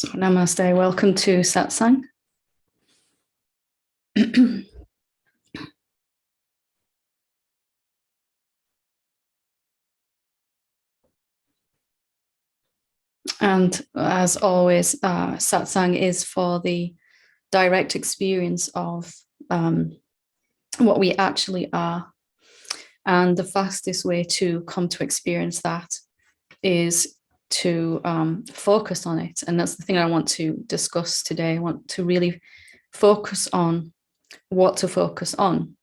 So, namaste, welcome to Satsang. And as always, Satsang is for the direct experience of what we actually are. And the fastest way to come to experience that is to focus on it. And that's the thing I want to discuss today. I want to really focus on what to focus on,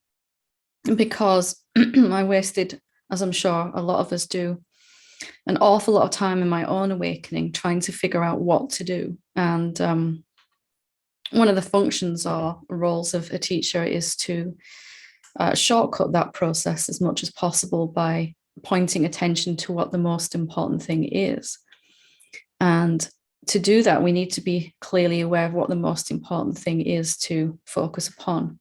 because I wasted, as I'm sure a lot of us do, an awful lot of time in my own awakening trying to figure out what to do. And one of the functions or roles of a teacher is to shortcut that process as much as possible by pointing attention to what the most important thing is. And to do that, we need to be clearly aware of what the most important thing is to focus upon.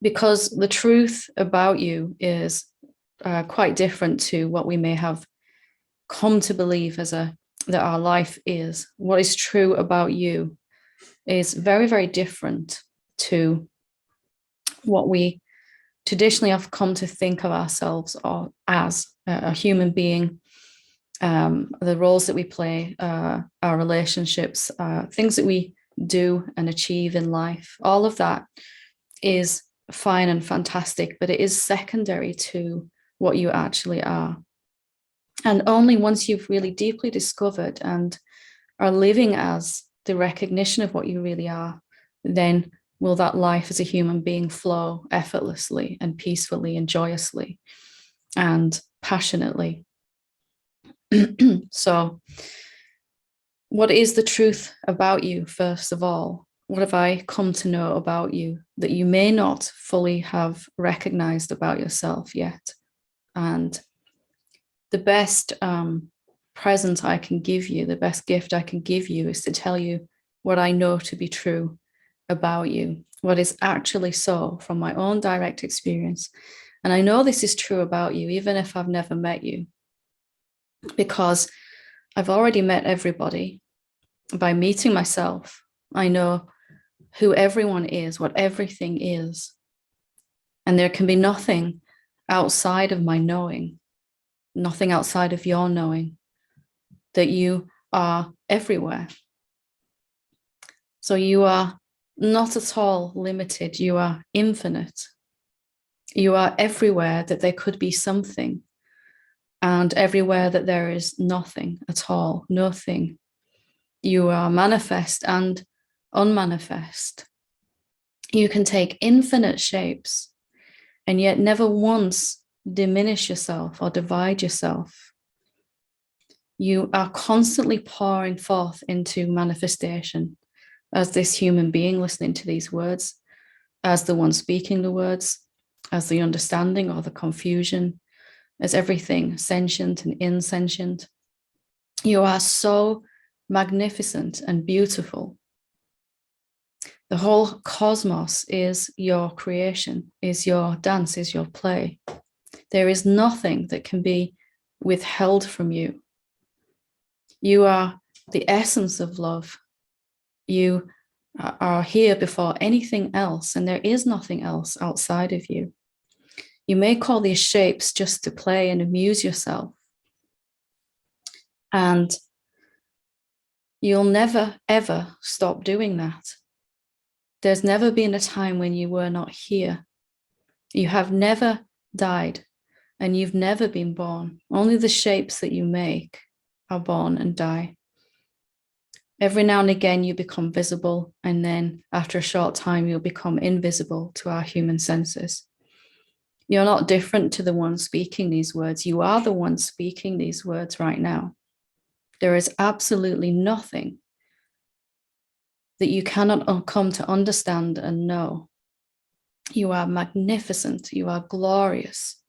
Because the truth about you is quite different to what we may have come to believe that our life is. What is true about you is very, very different to what we traditionally have come to think of ourselves or as a human being. The roles that we play, our relationships, things that we do and achieve in life, all of that is fine and fantastic, but it is secondary to what you actually are. And only once you've really deeply discovered and are living as the recognition of what you really are, then will that life as a human being flow effortlessly and peacefully and joyously and passionately. So, what is the truth about you, first of all? What have I come to know about you that you may not fully have recognized about yourself yet? And the best present I can give you, the best gift I can give you, is to tell you what I know to be true about you, what is actually so from my own direct experience. And I know this is true about you, even if I've never met you, because I've already met everybody. By meeting myself, I know who everyone is, what everything is. And there can be nothing outside of my knowing, nothing outside of your knowing, that you are everywhere. So you are not at all limited. You are infinite. You are everywhere that there could be something, and everywhere that there is nothing at all, nothing. You are manifest and unmanifest. You can take infinite shapes and yet never once diminish yourself or divide yourself. You are constantly pouring forth into manifestation as this human being listening to these words, as the one speaking the words, as the understanding or the confusion, as everything sentient and insentient. You are so magnificent and beautiful. The whole cosmos is your creation, is your dance, is your play. There is nothing that can be withheld from you. You are the essence of love. You are here before anything else, and there is nothing else outside of you. You may call these shapes just to play and amuse yourself. And you'll never, ever stop doing that. There's never been a time when you were not here. You have never died, and you've never been born. Only the shapes that you make are born and die. Every now and again, you become visible, and then after a short time, you'll become invisible to our human senses. You're not different to the one speaking these words. You are the one speaking these words right now. There is absolutely nothing that you cannot come to understand and know. You are magnificent. You are glorious.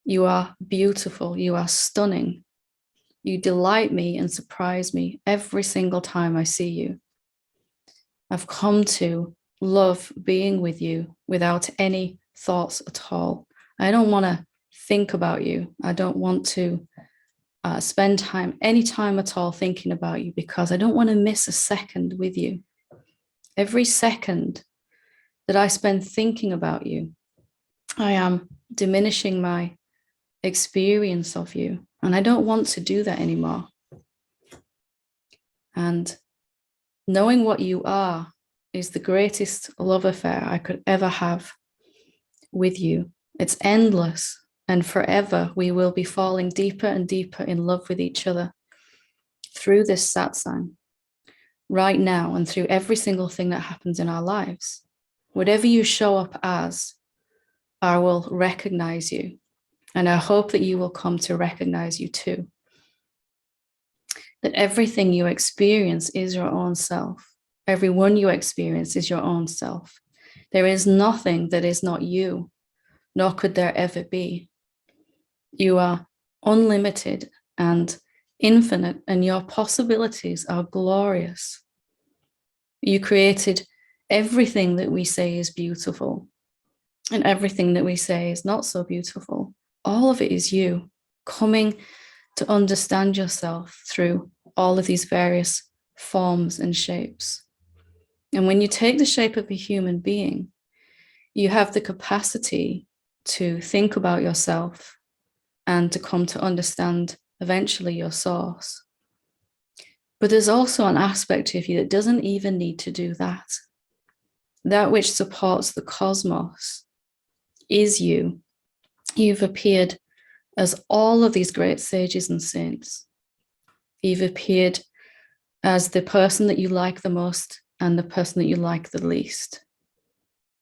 You are beautiful. You are stunning. You delight me and surprise me every single time I see you. I've come to love being with you without any thoughts at all. I don't want to think about you. I don't want to spend any time at all thinking about you, because I don't want to miss a second with you. Every second that I spend thinking about you, I am diminishing my experience of you. And I don't want to do that anymore. And knowing what you are is the greatest love affair I could ever have with you. It's endless, and forever we will be falling deeper and deeper in love with each other through this satsang right now, and through every single thing that happens in our lives. Whatever you show up as, I will recognize you, and I hope that you will come to recognize you too. That everything you experience is your own self. Everyone you experience is your own self. There is nothing that is not you, nor could there ever be. You are unlimited and infinite, and your possibilities are glorious. You created everything that we say is beautiful, and everything that we say is not so beautiful. All of it is you coming to understand yourself through all of these various forms and shapes. And when you take the shape of a human being, you have the capacity to think about yourself and to come to understand eventually your source. But there's also an aspect of you that doesn't even need to do that. That which supports the cosmos is you. You've appeared as all of these great sages and saints. You've appeared as the person that you like the most and the person that you like the least.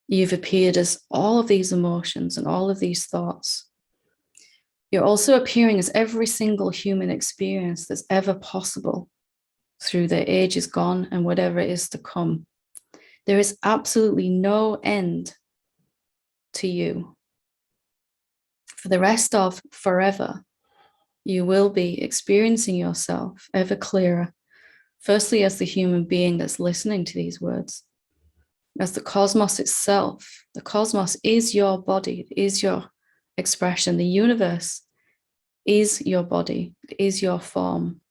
You've appeared as all of these emotions and all of these thoughts. You're also appearing as every single human experience that's ever possible through the ages gone and whatever is to come. There is absolutely no end to you. For the rest of forever, you will be experiencing yourself ever clearer, firstly as the human being that's listening to these words, as the cosmos itself. The cosmos is your body, it is your expression. The universe is your body, it is your form,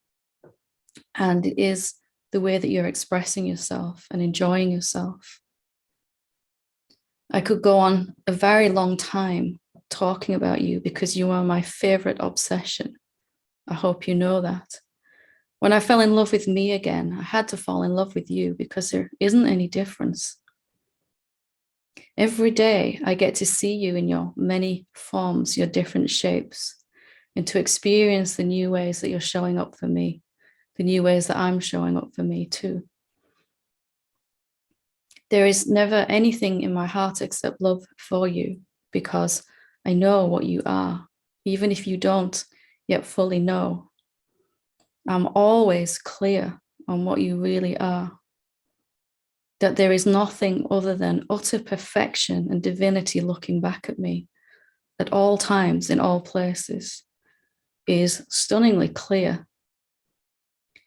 and it is the way that you're expressing yourself and enjoying yourself. I could go on a very long time talking about you because you are my favorite obsession. I hope you know that. When I fell in love with me again, I had to fall in love with you because there isn't any difference. Every day I get to see you in your many forms, your different shapes, and to experience the new ways that you're showing up for me, the new ways that I'm showing up for me too. There is never anything in my heart except love for you, because I know what you are, even if you don't yet fully know. I'm always clear on what you really are, that there is nothing other than utter perfection and divinity looking back at me at all times, in all places, is stunningly clear.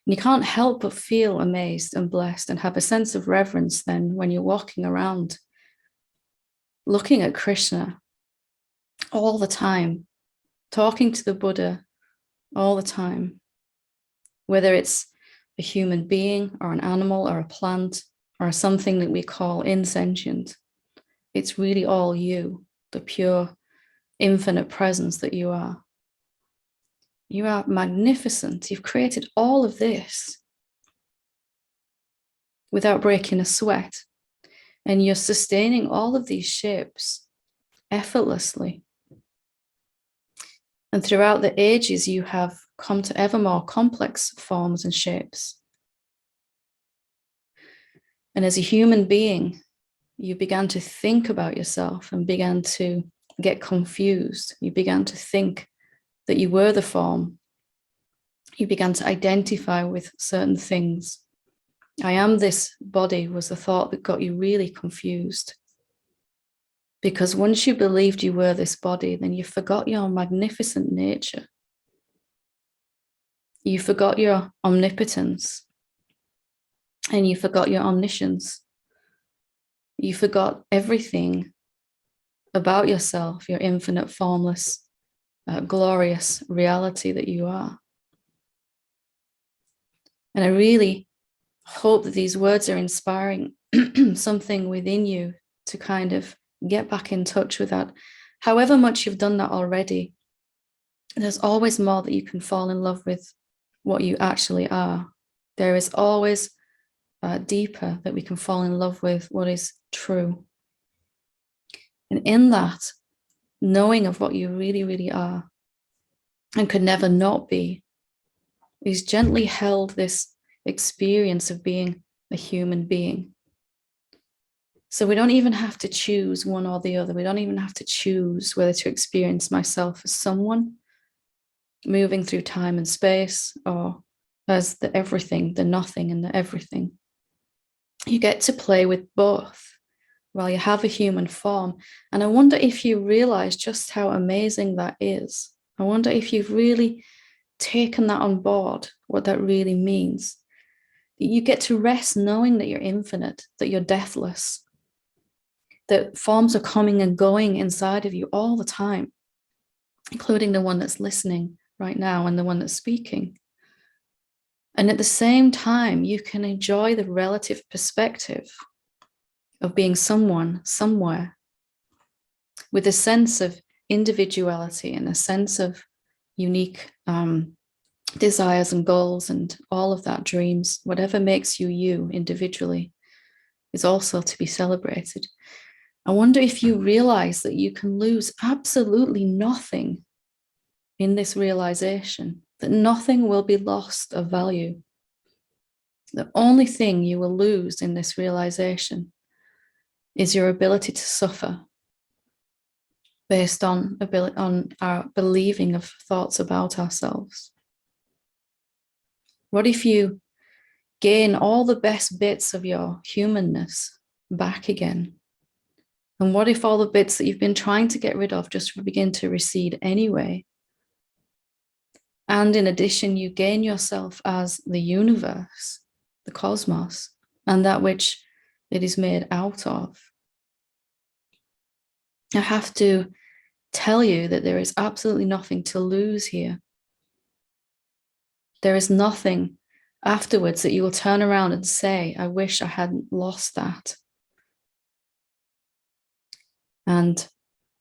And you can't help but feel amazed and blessed and have a sense of reverence then when you're walking around looking at Krishna all the time, talking to the Buddha all the time, whether it's a human being or an animal or a plant or something that we call insentient. It's really all you, the pure, infinite presence that you are. You are magnificent. You've created all of this without breaking a sweat. And you're sustaining all of these shapes effortlessly. And throughout the ages, you have come to ever more complex forms and shapes. And as a human being, you began to think about yourself and began to get confused. You began to think that you were the form. You began to identify with certain things. I am this body was the thought that got you really confused. Because once you believed you were this body, then you forgot your magnificent nature. You forgot your omnipotence, and you forgot your omniscience. You forgot everything about yourself, your infinite, formless, glorious reality that you are. And I really hope that these words are inspiring something within you to kind of get back in touch with that. However much you've done that already, there's always more that you can fall in love with what you actually are. There is always deeper that we can fall in love with what is true. And in that, knowing of what you really, really are and could never not be, is gently held this experience of being a human being. So we don't even have to choose one or the other. We don't even have to choose whether to experience myself as someone moving through time and space, or as the everything, the nothing and the everything. You get to play with both while you have a human form. And I wonder if you realize just how amazing that is. I wonder if you've really taken that on board, what that really means. You get to rest knowing that you're infinite, that you're deathless, that forms are coming and going inside of you all the time, including the one that's listening right now and the one that's speaking. And at the same time, you can enjoy the relative perspective of being someone somewhere with a sense of individuality and a sense of unique desires and goals and all of that, dreams. Whatever makes you you individually is also to be celebrated. I wonder if you realize that you can lose absolutely nothing in this realization, that nothing will be lost of value. The only thing you will lose in this realization is your ability to suffer based on our believing of thoughts about ourselves. What if you gain all the best bits of your humanness back again? And what if all the bits that you've been trying to get rid of just begin to recede anyway? And in addition, you gain yourself as the universe, the cosmos, and that which it is made out of. I have to tell you that there is absolutely nothing to lose here. There is nothing afterwards that you will turn around and say, I wish I hadn't lost that. And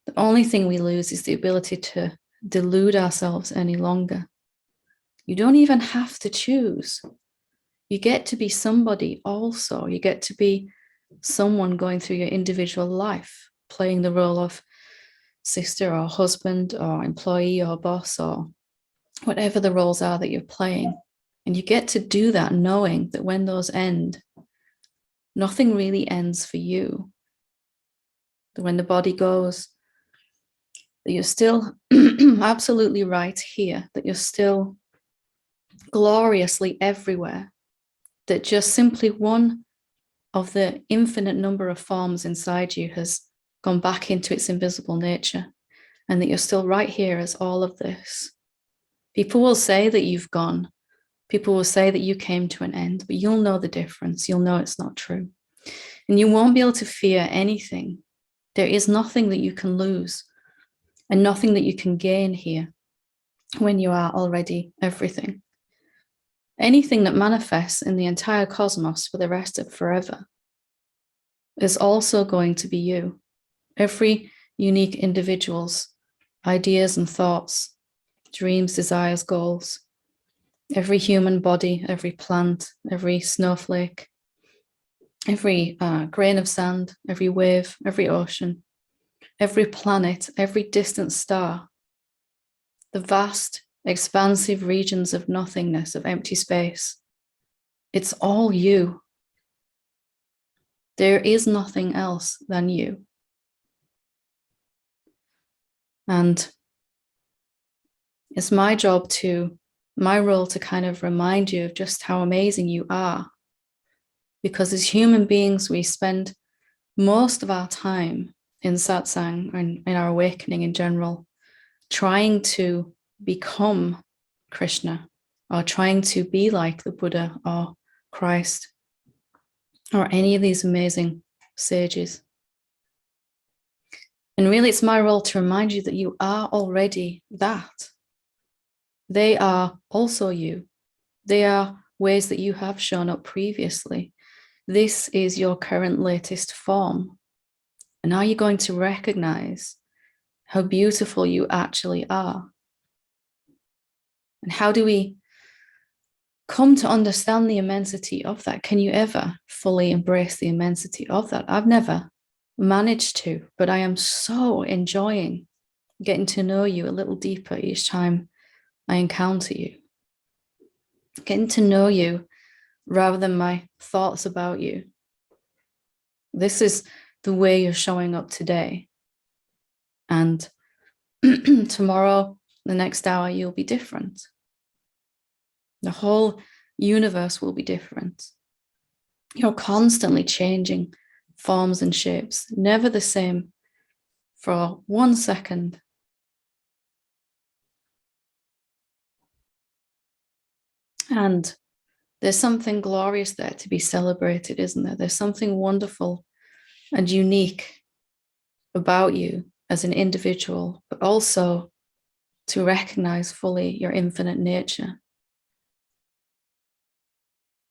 the only thing we lose is the ability to delude ourselves any longer. You don't even have to choose. You get to be somebody also. You get to be someone going through your individual life, playing the role of sister or husband or employee or boss or whatever the roles are that you're playing. And you get to do that knowing that when those end, nothing really ends for you. That when the body goes, that you're still absolutely right here, that you're still gloriously everywhere, that just simply one of the infinite number of forms inside you has gone back into its invisible nature, and that you're still right here as all of this. People will say that you've gone. People will say that you came to an end, but you'll know the difference. You'll know it's not true. And you won't be able to fear anything. There is nothing that you can lose and nothing that you can gain here when you are already everything. Anything that manifests in the entire cosmos for the rest of forever is also going to be you. Every unique individual's ideas and thoughts, dreams, desires, goals, every human body, every plant, every snowflake, every grain of sand, every wave, every ocean, every planet, every distant star, the vast, expansive regions of nothingness, of empty space. It's all you. There is nothing else than you. And it's my role to kind of remind you of just how amazing you are. Because as human beings, we spend most of our time in satsang and in our awakening in general, trying to become Krishna or trying to be like the Buddha or Christ or any of these amazing sages. And really, it's my role to remind you that you are already that. They are also you. They are ways that you have shown up previously. This is your current latest form. And are you going to recognize how beautiful you actually are? And how do we come to understand the immensity of that? Can you ever fully embrace the immensity of that? I've never managed to, but I am so enjoying getting to know you a little deeper each time I encounter you. Getting to know you rather than my thoughts about you. This is the way you're showing up today. And tomorrow, the next hour, you'll be different. The whole universe will be different. You're constantly changing forms and shapes, never the same for 1 second. And there's something glorious there to be celebrated, isn't there? There's something wonderful and unique about you as an individual, but also to recognize fully your infinite nature.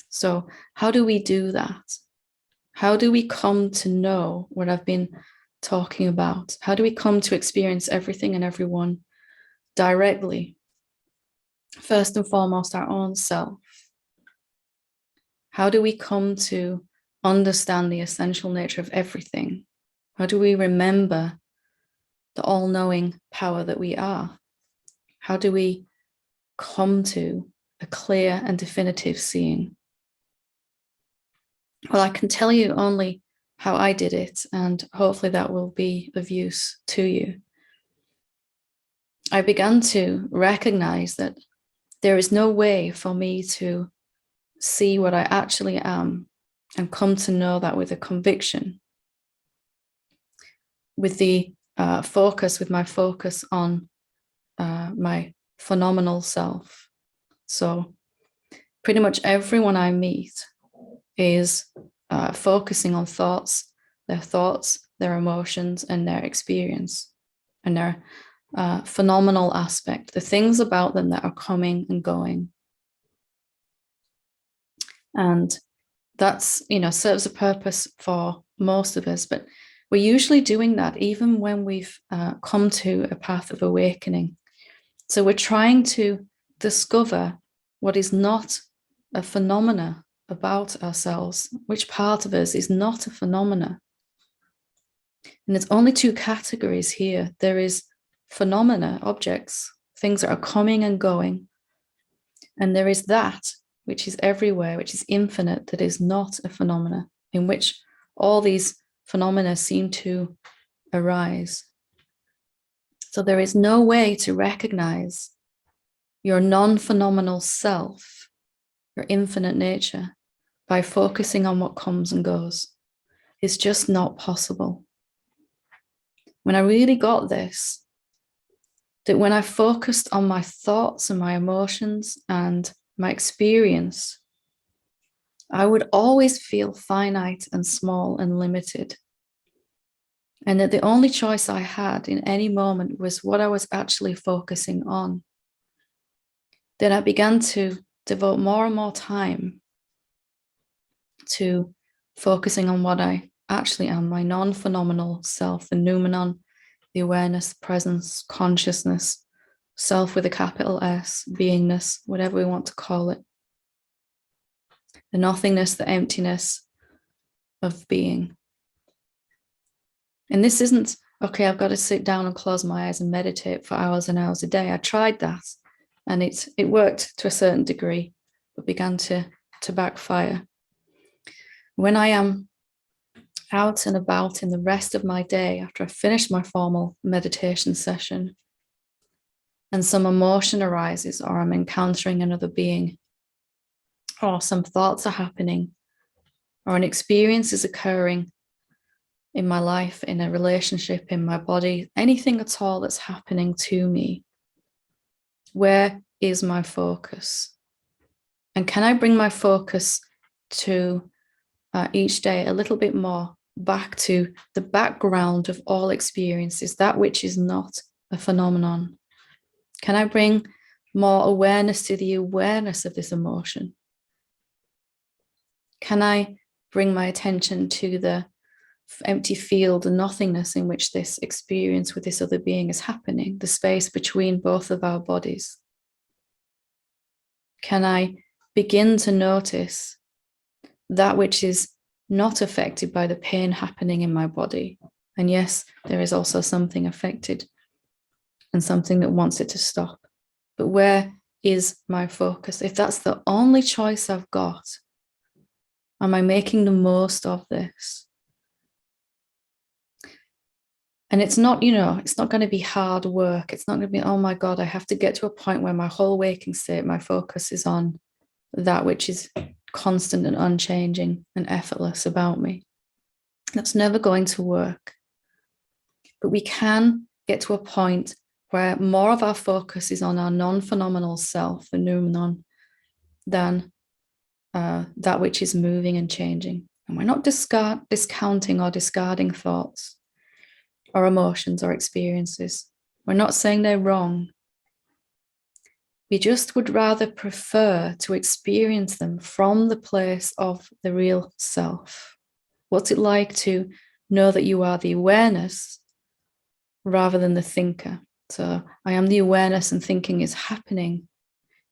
So how do we do that? How do we come to know what I've been talking about? How do we come to experience everything and everyone directly? First and foremost, our own self. How do we come to understand the essential nature of everything? How do we remember the all-knowing power that we are? How do we come to a clear and definitive seeing? Well, I can tell you only how I did it, and hopefully that will be of use to you. I began to recognize that there is no way for me to see what I actually am and come to know that with a conviction, with the with my focus on my phenomenal self. So pretty much everyone I meet is focusing on their emotions, and their experience, and their phenomenal aspect, the things about them that are coming and going. And that's, serves a purpose for most of us, but we're usually doing that even when we've come to a path of awakening. So we're trying to discover what is not a phenomena about ourselves, which part of us is not a phenomena. And there's only two categories here. There is phenomena, objects, things that are coming and going. And there is that which is everywhere, which is infinite, that is not a phenomena, in which all these phenomena seem to arise. So there is no way to recognize your non-phenomenal self, your infinite nature, by focusing on what comes and goes. It's just not possible. When I really got this, that when I focused on my thoughts and my emotions and my experience, I would always feel finite and small and limited. And that the only choice I had in any moment was what I was actually focusing on. Then I began to devote more and more time to focusing on what I actually am, my non-phenomenal self, the noumenon, the awareness, presence, consciousness, self with a capital S, beingness, whatever we want to call it. The nothingness, the emptiness of being. And this isn't, okay, I've got to sit down and close my eyes and meditate for hours and hours a day. I tried that and it worked to a certain degree, but began to backfire. When I am out and about in the rest of my day, after I finish my formal meditation session, and some emotion arises, or I'm encountering another being, or some thoughts are happening, or an experience is occurring in my life, in a relationship, in my body, anything at all that's happening to me, where is my focus? And can I bring my focus to each day a little bit more back to the background of all experiences, that which is not a phenomenon? Can I bring more awareness to the awareness of this emotion? Can I bring my attention to the empty field, the nothingness in which this experience with this other being is happening, the space between both of our bodies? Can I begin to notice that which is not affected by the pain happening in my body? And yes, there is also something affected and something that wants it to stop. But where is my focus? If that's the only choice I've got, am I making the most of this? And it's not, it's not going to be hard work. It's not going to be, oh my God, I have to get to a point where my whole waking state, my focus is on that which is constant and unchanging and effortless about me. That's never going to work. But we can get to a point where more of our focus is on our non-phenomenal self, the noumenon, than that which is moving and changing. And we're not discounting or discarding thoughts or emotions or experiences. We're not saying they're wrong. We just would rather prefer to experience them from the place of the real self. What's it like to know that you are the awareness rather than the thinker? So I am the awareness and thinking is happening.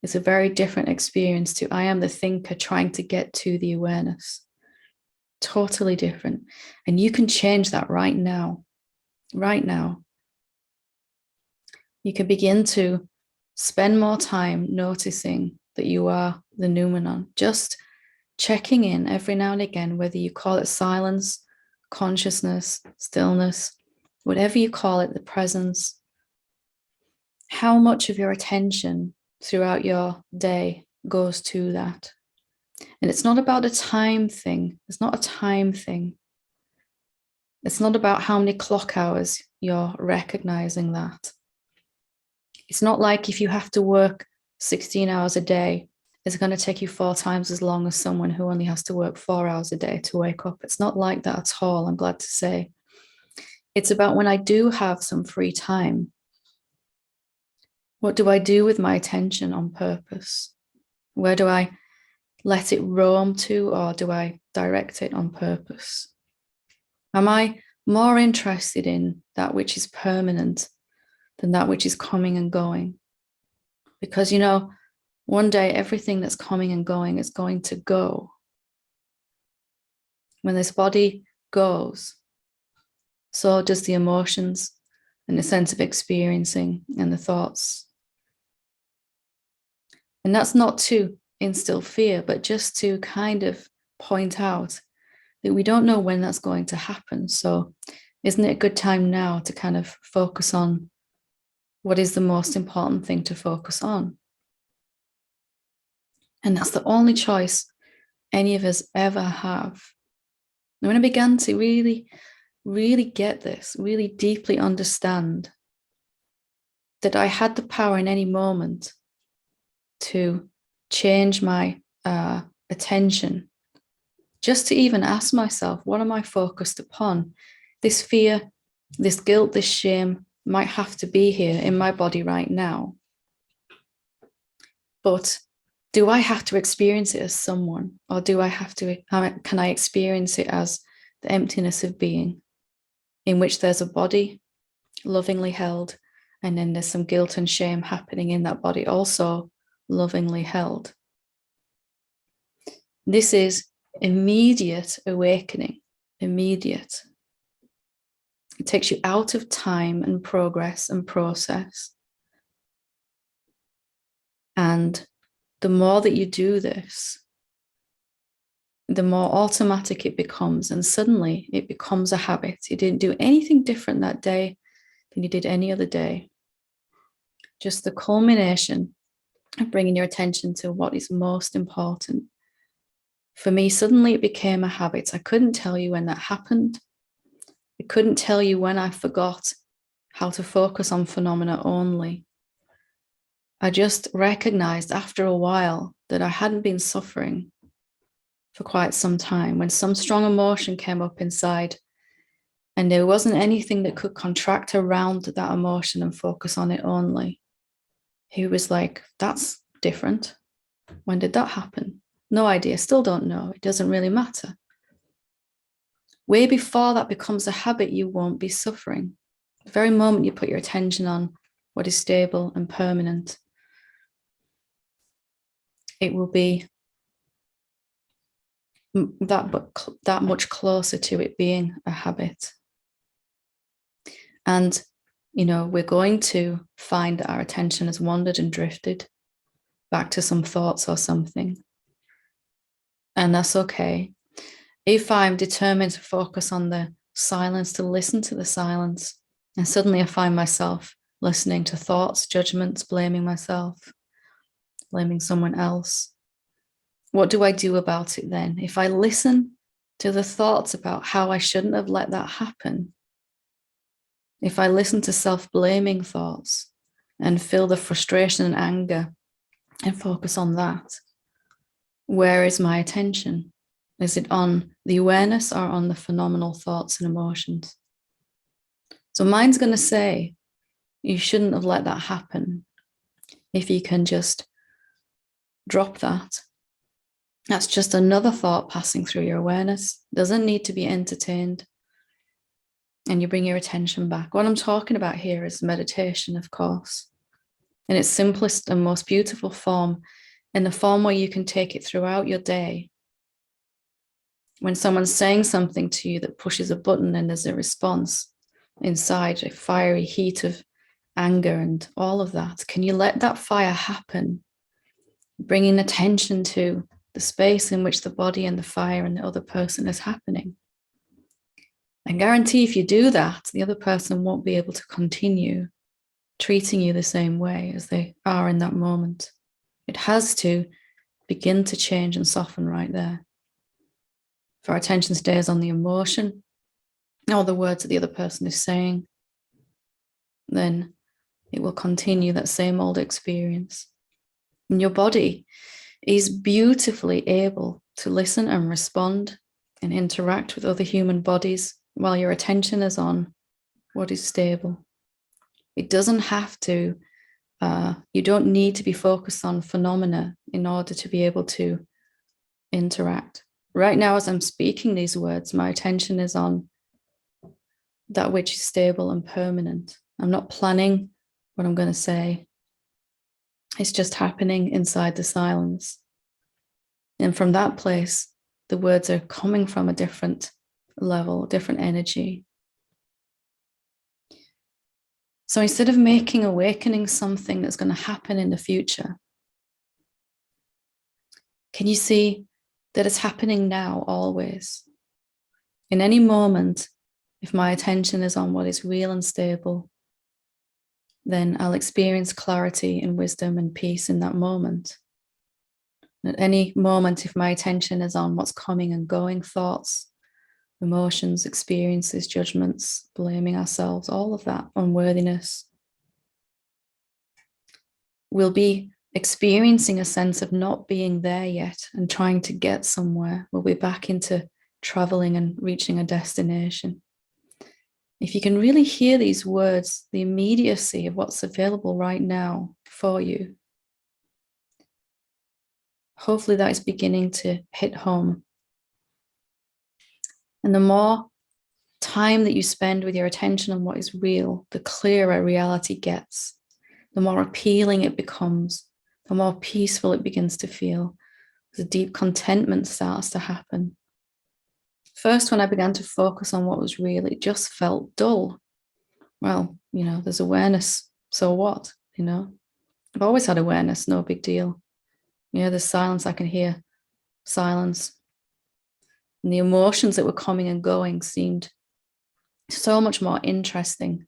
It's a very different experience to I am the thinker trying to get to the awareness. Totally different. And you can change that right now. Right now. You can begin to spend more time noticing that you are the noumenon, just checking in every now and again, whether you call it silence, consciousness, stillness, whatever you call it, the presence. How much of your attention throughout your day goes to that? And it's not about a time thing. It's not a time thing. It's not about how many clock hours you're recognizing that. It's not like if you have to work 16 hours a day, it's going to take you 4 times as long as someone who only has to work 4 hours a day to wake up. It's not like that at all, I'm glad to say. It's about when I do have some free time, what do I do with my attention on purpose? Where do I let it roam to, or do I direct it on purpose? Am I more interested in that which is permanent than that which is coming and going? Because, one day everything that's coming and going is going to go. When this body goes, so does the emotions and the sense of experiencing and the thoughts. And that's not to instill fear, but just to kind of point out that we don't know when that's going to happen. So isn't it a good time now to kind of focus on what is the most important thing to focus on? And that's the only choice any of us ever have. And when I began to really, really get this, really deeply understand that I had the power in any moment to change my attention, just to even ask myself, what am I focused upon? This fear, this guilt, this shame might have to be here in my body right now. But do I have to experience it as someone, or can I experience it as the emptiness of being, in which there's a body lovingly held, and then there's some guilt and shame happening in that body also lovingly held? This is immediate awakening, immediate. It takes you out of time and progress and process. And the more that you do this, the more automatic it becomes. And suddenly it becomes a habit. You didn't do anything different that day than you did any other day. Just the culmination of bringing your attention to what is most important. For me, suddenly it became a habit. I couldn't tell you when that happened. I couldn't tell you when I forgot how to focus on phenomena only. I just recognized after a while that I hadn't been suffering for quite some time. When some strong emotion came up inside and there wasn't anything that could contract around that emotion and focus on it only, he was like, that's different. When did that happen? No idea, still don't know. It doesn't really matter. Way before that becomes a habit, you won't be suffering. The very moment you put your attention on what is stable and permanent, it will be that much closer to it being a habit. And, we're going to find that our attention has wandered and drifted back to some thoughts or something. And that's okay. If I'm determined to focus on the silence, to listen to the silence, and suddenly I find myself listening to thoughts, judgments, blaming myself, blaming someone else, what do I do about it then? If I listen to the thoughts about how I shouldn't have let that happen, if I listen to self-blaming thoughts and feel the frustration and anger and focus on that, where is my attention? Is it on the awareness or on the phenomenal thoughts and emotions? So mind's going to say, you shouldn't have let that happen. If you can just drop that, that's just another thought passing through your awareness. Doesn't need to be entertained. And you bring your attention back. What I'm talking about here is meditation, of course, in its simplest and most beautiful form, in the form where you can take it throughout your day. When someone's saying something to you that pushes a button and there's a response inside, a fiery heat of anger and all of that, can you let that fire happen? Bringing attention to the space in which the body and the fire and the other person is happening. I guarantee if you do that, the other person won't be able to continue treating you the same way as they are in that moment. It has to begin to change and soften right there. If our attention stays on the emotion or the words that the other person is saying, then it will continue that same old experience. And your body is beautifully able to listen and respond and interact with other human bodies while your attention is on what is stable. It doesn't have to, you don't need to be focused on phenomena in order to be able to interact. Right now, as I'm speaking these words, my attention is on that which is stable and permanent. I'm not planning what I'm going to say. It's just happening inside the silence. And from that place, the words are coming from a different level, different energy. So instead of making awakening something that's going to happen in the future, can you see that it's happening now always? In any moment, if my attention is on what is real and stable, then I'll experience clarity and wisdom and peace in that moment. At any moment, if my attention is on what's coming and going, thoughts, emotions, experiences, judgments, blaming ourselves, all of that, unworthiness, we'll be experiencing a sense of not being there yet and trying to get somewhere. We'll be back into traveling and reaching a destination. If you can really hear these words, the immediacy of what's available right now for you, hopefully that is beginning to hit home. And the more time that you spend with your attention on what is real, the clearer reality gets, the more appealing it becomes, the more peaceful it begins to feel. The deep contentment starts to happen. First, when I began to focus on what was real, it just felt dull. Well, there's awareness, so what? I've always had awareness, no big deal. There's silence, I can hear silence. And the emotions that were coming and going seemed so much more interesting.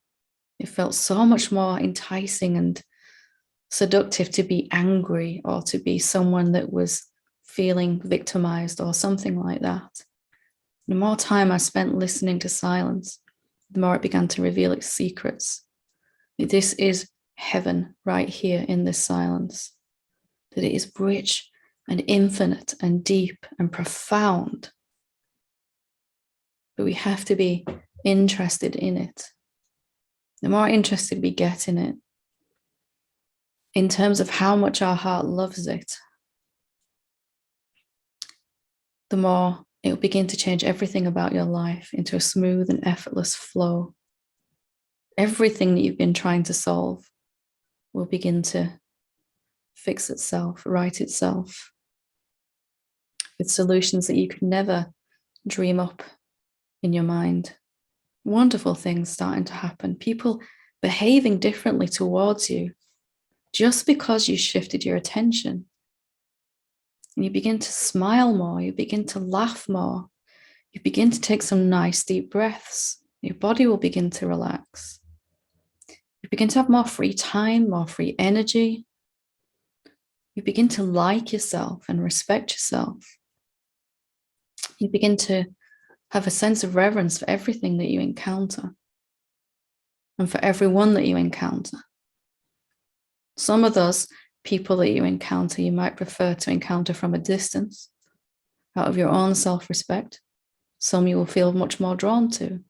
It felt so much more enticing and seductive to be angry or to be someone that was feeling victimized or something like that. The more time I spent listening to silence, the more it began to reveal its secrets. This is heaven right here in this silence, that it is rich and infinite and deep and profound. But we have to be interested in it. The more interested we get in it, in terms of how much our heart loves it, the more it will begin to change everything about your life into a smooth and effortless flow. Everything that you've been trying to solve will begin to fix itself, right itself, with solutions that you could never dream up in your mind. Wonderful things starting to happen. People behaving differently towards you just because you shifted your attention. And you begin to smile more, you begin to laugh more, you begin to take some nice deep breaths. Your body will begin to relax. You begin to have more free time, more free energy. You begin to like yourself and respect yourself. You begin to have a sense of reverence for everything that you encounter and for everyone that you encounter. Some of those people that you encounter, you might prefer to encounter from a distance, out of your own self-respect. Some you will feel much more drawn to.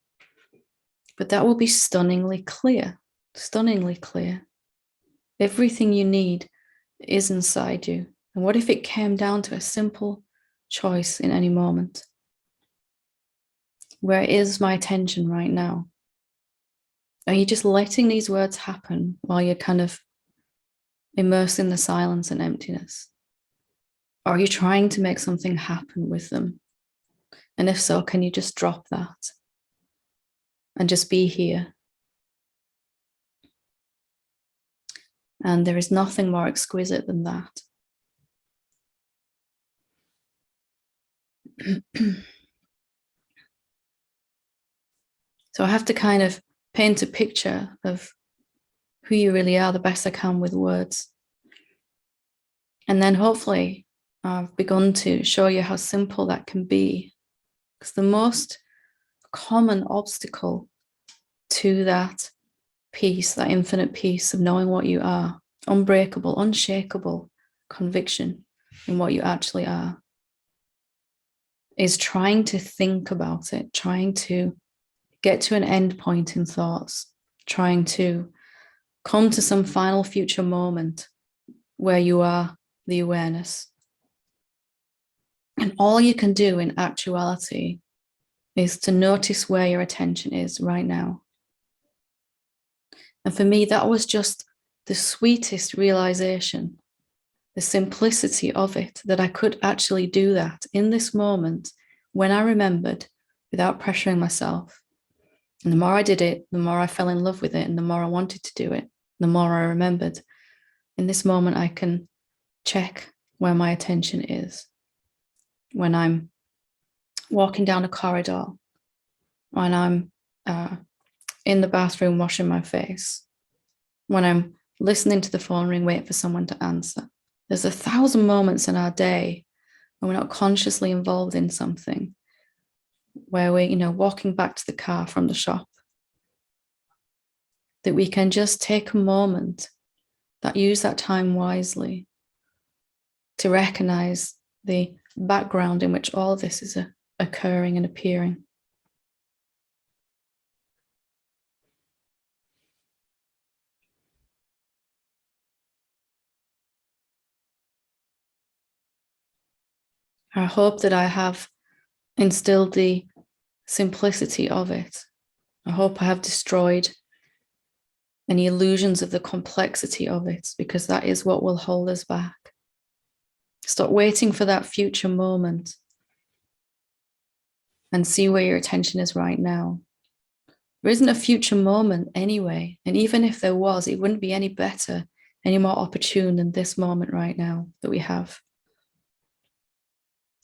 But that will be stunningly clear, stunningly clear. Everything you need is inside you. And what if it came down to a simple choice in any moment? Where is my attention right now? Are you just letting these words happen while you're kind of immersed in the silence and emptiness? Or are you trying to make something happen with them? And if so, can you just drop that and just be here? And there is nothing more exquisite than that. So I have to kind of paint a picture of who you really are the best I can with words. And then hopefully I've begun to show you how simple that can be. Because the most common obstacle to that peace, that infinite peace of knowing what you are, unbreakable, unshakable conviction in what you actually are, is trying to think about it, trying to get to an end point in thoughts, trying to come to some final future moment where you are the awareness. And all you can do in actuality is to notice where your attention is right now. And for me, that was just the sweetest realization, the simplicity of it, that I could actually do that in this moment when I remembered without pressuring myself. And the more I did it, the more I fell in love with it, and the more I wanted to do it, the more I remembered. In this moment, I can check where my attention is. When I'm walking down a corridor, when I'm in the bathroom washing my face, when I'm listening to the phone ring, waiting for someone to answer. There's 1,000 moments in our day when we're not consciously involved in something, where we're, walking back to the car from the shop, that we can just take a moment, that use that time wisely to recognize the background in which all of this is occurring and appearing. I hope that I have instilled the simplicity of it. I hope I have destroyed any illusions of the complexity of it, because that is what will hold us back. Stop waiting for that future moment and see where your attention is right now. There isn't a future moment anyway. And even if there was, it wouldn't be any better, any more opportune than this moment right now that we have.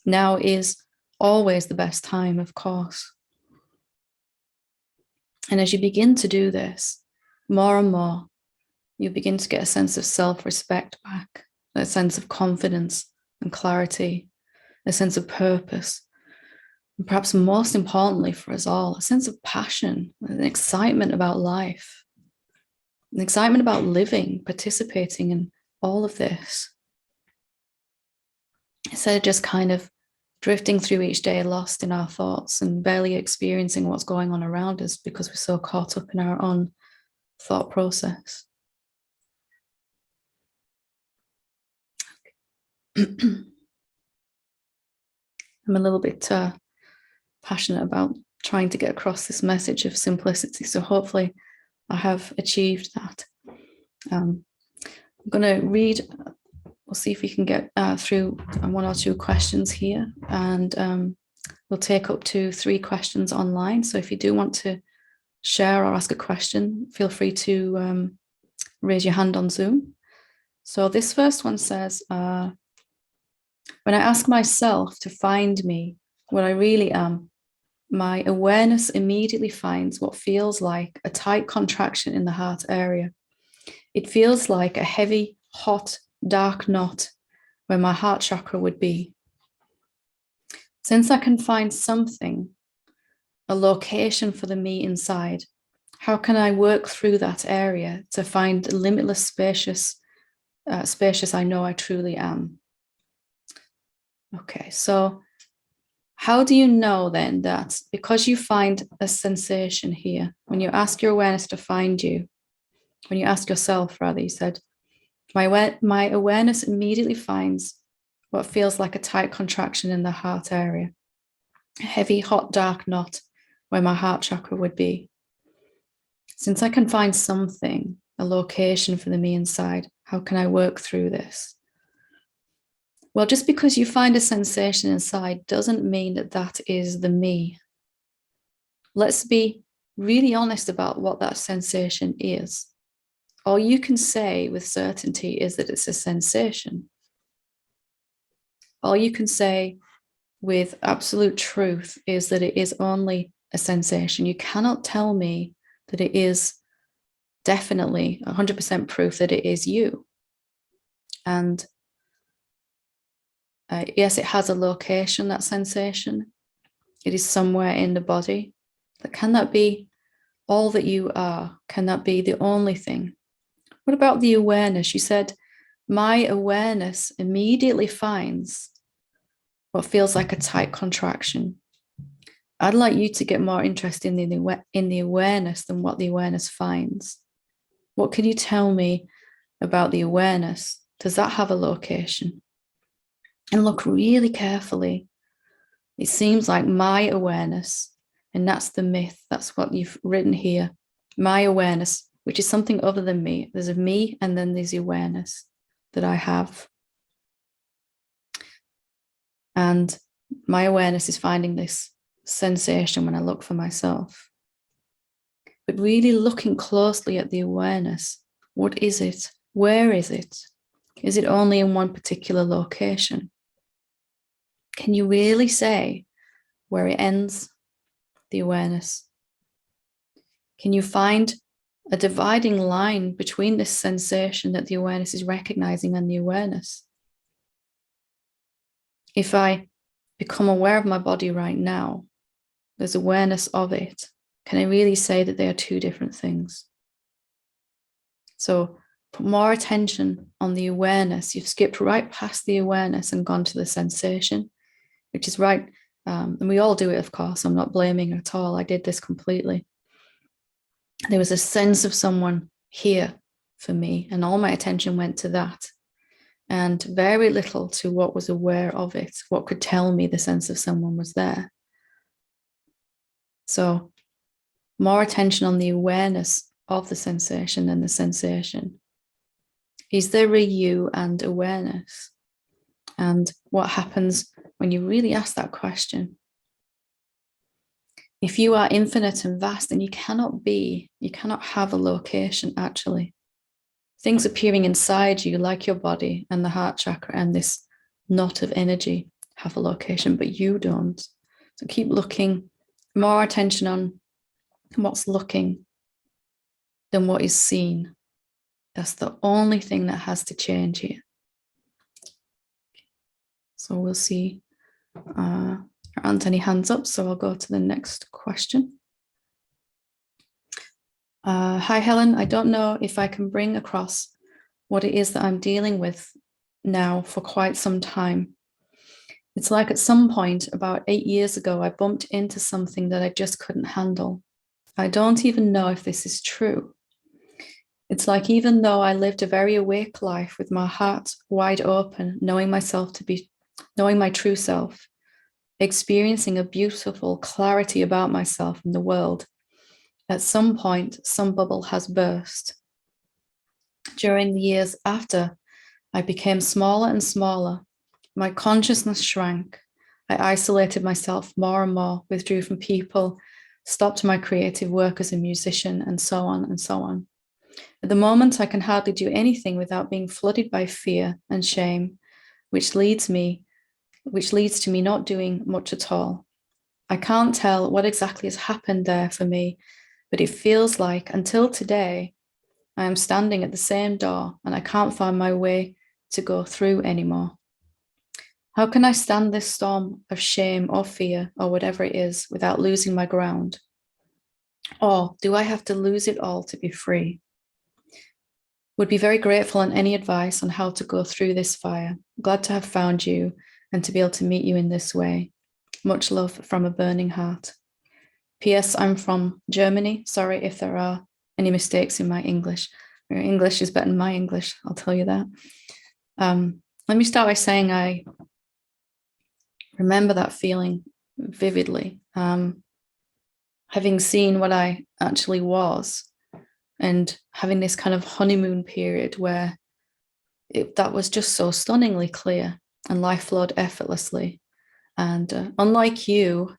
Now is always the best time, of course. And as you begin to do this, more and more, you begin to get a sense of self-respect back, a sense of confidence and clarity, a sense of purpose, and perhaps most importantly for us all, a sense of passion, an excitement about life, an excitement about living, participating in all of this. Instead of just kind of drifting through each day lost in our thoughts and barely experiencing what's going on around us because we're so caught up in our own thought process. I'm a little bit passionate about trying to get across this message of simplicity. So hopefully I have achieved that. I'm going to read, we'll see if we can get through one or two questions here, and we'll take up to 3 questions online. So if you do want to share or ask a question, feel free to raise your hand on Zoom. So this first one says, when I ask myself to find me, what I really am, my awareness immediately finds what feels like a tight contraction in the heart area. It feels like a heavy, hot, dark knot where my heart chakra would be. Since I can find something, a location for the me inside, how can I work through that area to find the limitless spacious I know I truly am? Okay, so how do you know then that because you find a sensation here, when you ask your awareness to find you, when you ask yourself, rather, you said, my awareness immediately finds what feels like a tight contraction in the heart area, a heavy, hot, dark knot where my heart chakra would be. Since I can find something, a location for the me inside, how can I work through this? Well, just because you find a sensation inside doesn't mean that that is the me. Let's be really honest about what that sensation is. All you can say with certainty is that it's a sensation. All you can say with absolute truth is that it is only a sensation. You cannot tell me that it is definitely 100% proof that it is you. And yes, it has a location, that sensation. It is somewhere in the body. But can that be all that you are? Can that be the only thing? What about the awareness? You said, my awareness immediately finds what feels like a tight contraction. I'd like you to get more interested in the awareness than what the awareness finds. What can you tell me about the awareness? Does that have a location? And look really carefully. It seems like my awareness, and that's the myth, that's what you've written here. My awareness, which is something other than me. There's a me, and then there's the awareness that I have. And my awareness is finding this sensation when I look for myself. But really looking closely at the awareness. What is it? Where is it? Is it only in one particular location? Can you really say where it ends, the awareness? Can you find a dividing line between this sensation that the awareness is recognizing and the awareness? If I become aware of my body right now, there's awareness of it. Can I really say that they are 2 different things? So put more attention on the awareness. You've skipped right past the awareness and gone to the sensation, which is right. And we all do it, of course. I'm not blaming at all. I did this completely. There was a sense of someone here for me, and all my attention went to that, and very little to what was aware of it, what could tell me the sense of someone was there. So more attention on the awareness of the sensation than the sensation. Is there a you and awareness? And what happens when you really ask that question? If you are infinite and vast, then you cannot have a location, actually. Things appearing inside you, like your body and the heart chakra and this knot of energy, have a location, but you don't. So keep looking, more attention on what's looking than what is seen. That's the only thing that has to change here. So we'll see. There aren't any hands up, so I'll go to the next question. Hi, Helen. I don't know if I can bring across what it is that I'm dealing with now for quite some time. It's like at some point about 8 years ago, I bumped into something that I just couldn't handle. I don't even know if this is true. It's like even though I lived a very awake life with my heart wide open, knowing my true self, experiencing a beautiful clarity about myself and the world, at some point, some bubble has burst. During the years after, I became smaller and smaller. My consciousness shrank. I isolated myself more and more, withdrew from people, stopped my creative work as a musician, and so on and so on. At the moment, I can hardly do anything without being flooded by fear and shame, which leads to me not doing much at all. I can't tell what exactly has happened there for me, but it feels like until today, I am standing at the same door and I can't find my way to go through anymore. How can I stand this storm of shame or fear or whatever it is without losing my ground? Or do I have to lose it all to be free? Would be very grateful on any advice on how to go through this fire. Glad to have found you and to be able to meet you in this way. Much love from a burning heart. P.S. I'm from Germany. Sorry if there are any mistakes in my English. Your English is better than my English, I'll tell you that. Let me start by saying I remember that feeling vividly. Having seen what I actually was and having this kind of honeymoon period where that was just so stunningly clear and life flowed effortlessly. And unlike you,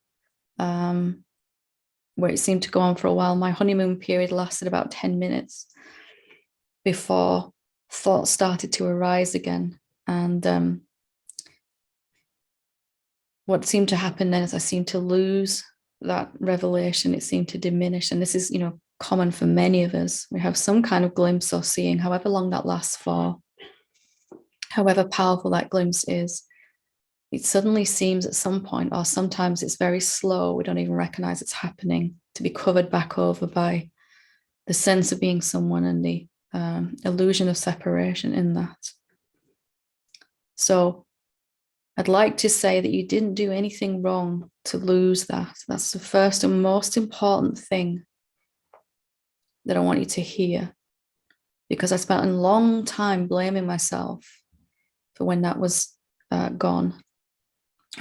where it seemed to go on for a while, my honeymoon period lasted about 10 minutes before thoughts started to arise again. And what seemed to happen then is I seemed to lose that revelation. It seemed to diminish. And this is, common for many of us. We have some kind of glimpse or seeing, however long that lasts for, however powerful that glimpse is. It suddenly seems at some point, or sometimes it's very slow, we don't even recognize it's happening, to be covered back over by the sense of being someone and the illusion of separation in that. So I'd like to say that you didn't do anything wrong to lose that. That's the first and most important thing that I want you to hear, because I spent a long time blaming myself for when that was gone,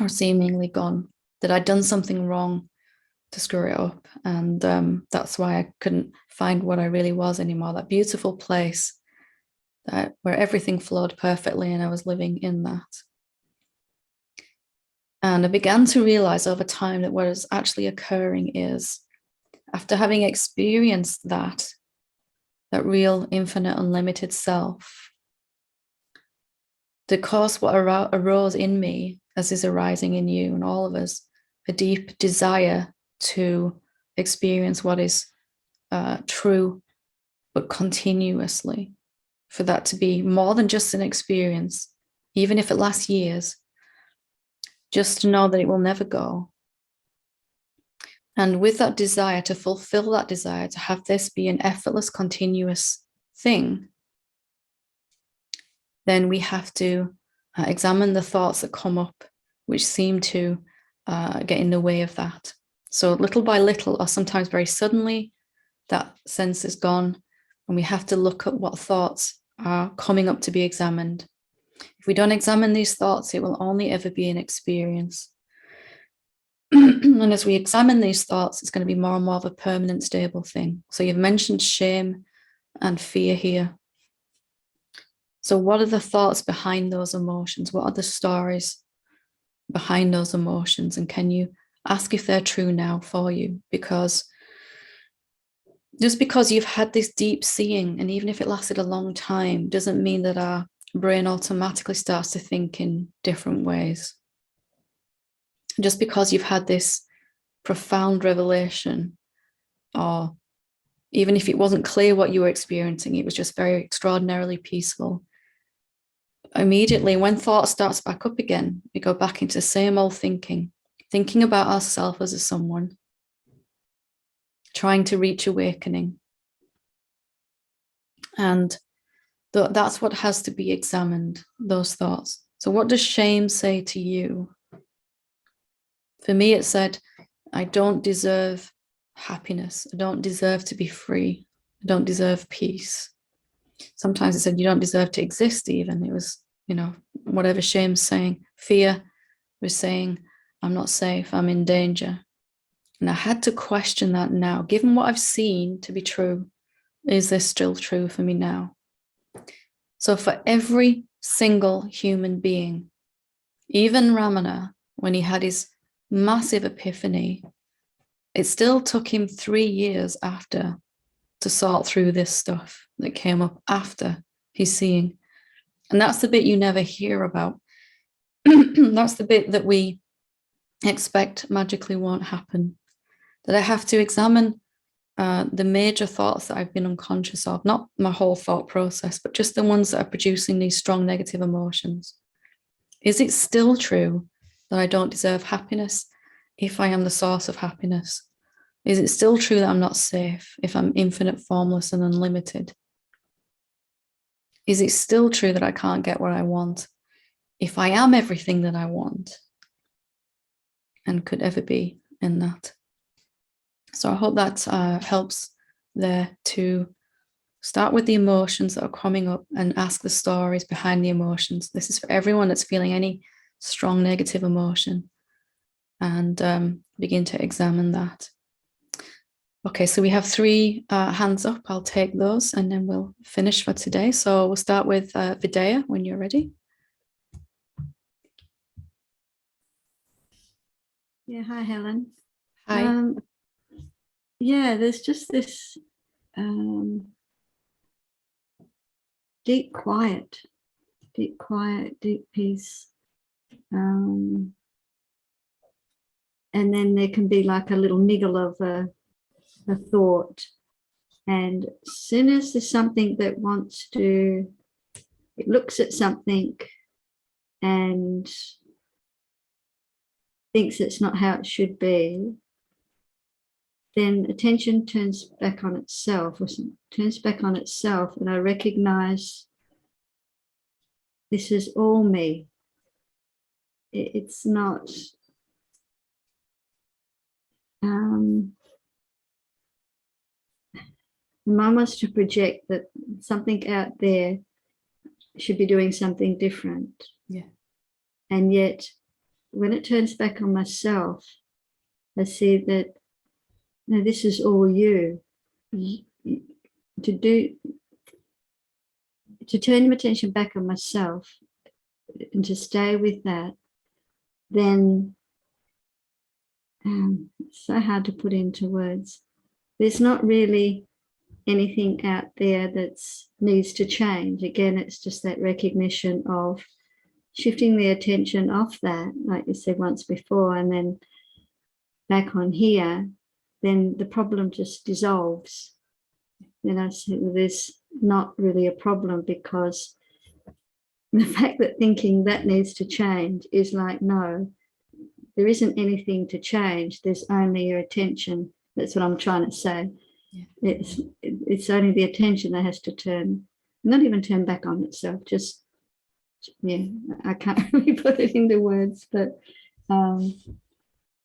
or seemingly gone, that I'd done something wrong to screw it up. And that's why I couldn't find what I really was anymore, that beautiful place where everything flowed perfectly and I was living in that. And I began to realize over time that what is actually occurring is, after having experienced that real infinite unlimited self, the cause what arose in me, as is arising in you and all of us, a deep desire to experience what is true, but continuously, for that to be more than just an experience, even if it lasts years, just to know that it will never go. And with that desire, to fulfill that desire, to have this be an effortless, continuous thing, then we have to examine the thoughts that come up, which seem to get in the way of that. So little by little, or sometimes very suddenly, that sense is gone, and we have to look at what thoughts are coming up to be examined. If we don't examine these thoughts, it will only ever be an experience. And as we examine these thoughts, it's going to be more and more of a permanent, stable thing. So you've mentioned shame and fear here. So what are the thoughts behind those emotions? What are the stories behind those emotions? And can you ask if they're true now for you? Because just because you've had this deep seeing, and even if it lasted a long time, doesn't mean that our brain automatically starts to think in different ways. Just because you've had this profound revelation, or even if it wasn't clear what you were experiencing, it was just very extraordinarily peaceful. Immediately, when thought starts back up again, we go back into the same old thinking about ourselves as a someone, trying to reach awakening. And that's what has to be examined, those thoughts. So what does shame say to you? For me, it said, I don't deserve happiness. I don't deserve to be free. I don't deserve peace. Sometimes it said, you don't deserve to exist even. It was, whatever shame's saying. Fear was saying, I'm not safe, I'm in danger. And I had to question that now. Given what I've seen to be true, is this still true for me now? So for every single human being, even Ramana, when he had his massive epiphany, it still took him 3 years after to sort through this stuff that came up after his seeing. And that's the bit you never hear about. That's the bit that we expect magically won't happen. That I have to examine the major thoughts that I've been unconscious of, not my whole thought process, but just the ones that are producing these strong negative emotions. Is it still true that I don't deserve happiness if I am the source of happiness? Is it still true that I'm not safe if I'm infinite, formless, and unlimited? Is it still true that I can't get what I want if I am everything that I want and could ever be in that? So I hope that helps there to start with the emotions that are coming up and ask the stories behind the emotions. This is for everyone that's feeling any strong negative emotion, and begin to examine that. Okay, so we have 3 hands up. I'll take those and then we'll finish for today. So we'll start with Vidya when you're ready. Yeah, hi, Helen. Hi. Yeah, there's just this deep quiet, deep peace. And then there can be like a little niggle of a thought. And as soon as there's something that wants to, it looks at something and thinks it's not how it should be, then attention turns back on itself, and I recognize this is all me. It's not mine wants to project that something out there should be doing something different. Yeah. And yet when it turns back on myself, I see that no, this is all you. To turn my attention back on myself and to stay with that, then it's so hard to put into words. There's not really anything out there that needs to change. Again, it's just that recognition of shifting the attention off that, like you said once before, and then back on here, then the problem just dissolves. Then I say, well, there's not really a problem, because the fact that thinking that needs to change is like, no, there isn't anything to change. There's only your attention. That's what I'm trying to say. Yeah. It's only the attention that has to turn, not even turn back on itself, just, yeah, I can't really put it into words, but